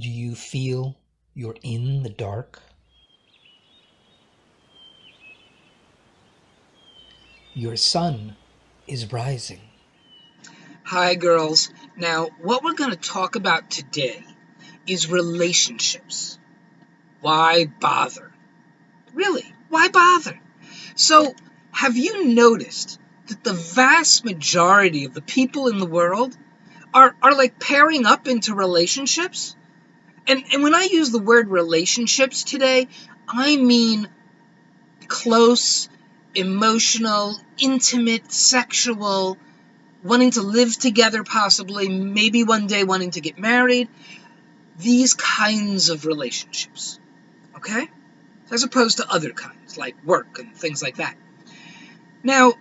Do you feel you're in the dark? Your sun is rising. Hi, girls. Now, what we're going to talk about today is relationships. Why bother? Really, why bother? So, have you noticed that the vast majority of the people in the world are like pairing up into relationships? And when I use the word relationships today, I mean close, emotional, intimate, sexual, wanting to live together possibly, maybe one day wanting to get married, these kinds of relationships, okay? As opposed to other kinds, like work and things like that. Now,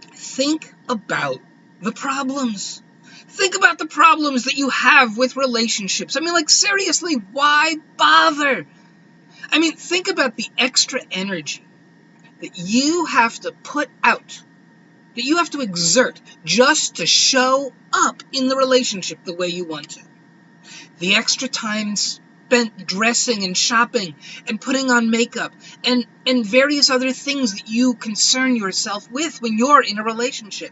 think about the problems. Think about the problems that you have with relationships. I mean, like, seriously, why bother? I mean, think about the extra energy that you have to put out, that you have to exert just to show up in the relationship the way you want to. The extra time spent dressing and shopping and putting on makeup and various other things that you concern yourself with when you're in a relationship.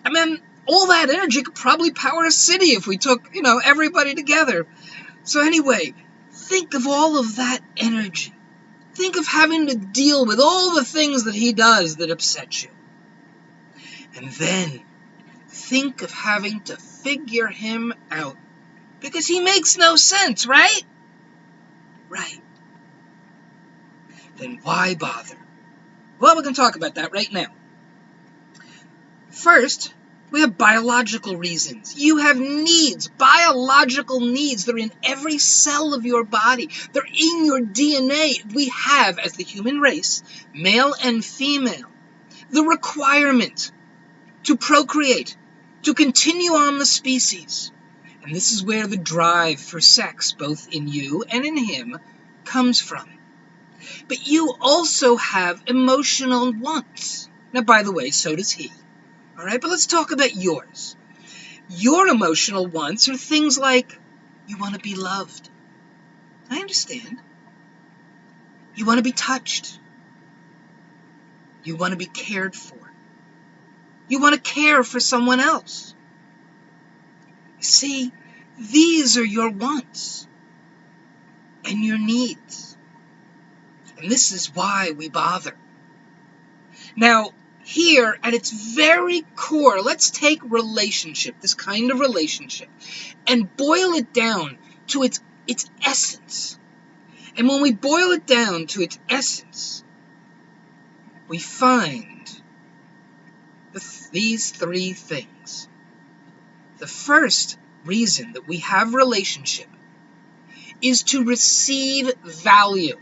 I mean, all that energy could probably power a city if we took, everybody together. So anyway, think of all of that energy. Think of having to deal with all the things that he does that upset you. And then think of having to figure him out. Because he makes no sense, right? Right. Then why bother? Well, we're going to talk about that right now. First, we have biological reasons. You have needs, biological needs. They're in every cell of your body. They're in your DNA. We have, as the human race, male and female, the requirement to procreate, to continue on the species. And this is where the drive for sex, both in you and in him, comes from. But you also have emotional wants. Now, by the way, so does he. All right, but let's talk about yours. Your emotional wants are things like, you want to be loved. I understand. You want to be touched. You want to be cared for. You want to care for someone else. See, these are your wants and your needs. And this is why we bother. Now, here, at its very core, let's take relationship, this kind of relationship, and boil it down to its essence. And when we boil it down to its essence, we find these three things. The first reason that we have relationship is to receive value,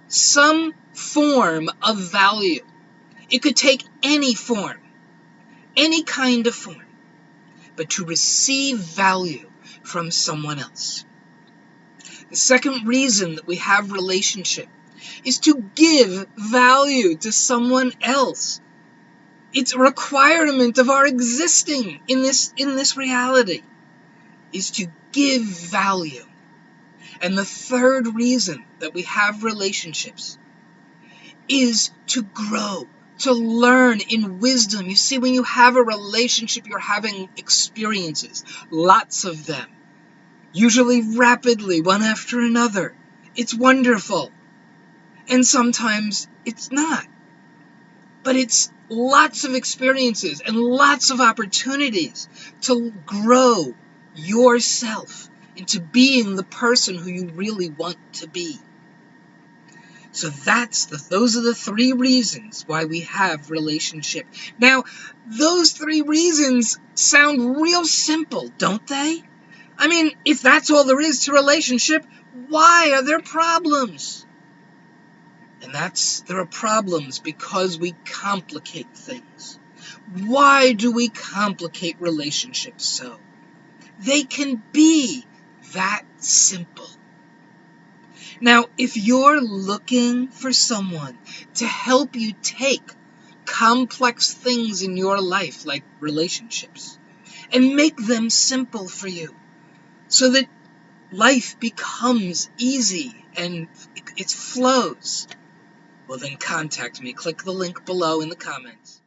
some form of value. It could take any form, any kind of form, but to receive value from someone else. The second reason that we have relationship is to give value to someone else. It's a requirement of our existing in this reality, is to give value. And the third reason that we have relationships is to grow, to learn in wisdom. You see, when you have a relationship, you're having experiences, lots of them, usually rapidly, one after another. It's wonderful. And sometimes it's not. But it's lots of experiences and lots of opportunities to grow yourself into being the person who you really want to be. So those are the three reasons why we have relationship. Now, those three reasons sound real simple, don't they? I mean, if that's all there is to relationship, why are there problems? And there are problems because we complicate things. Why do we complicate relationships so? They can be that simple. Now, if you're looking for someone to help you take complex things in your life, like relationships, and make them simple for you, so that life becomes easy and it flows, well then contact me. Click the link below in the comments.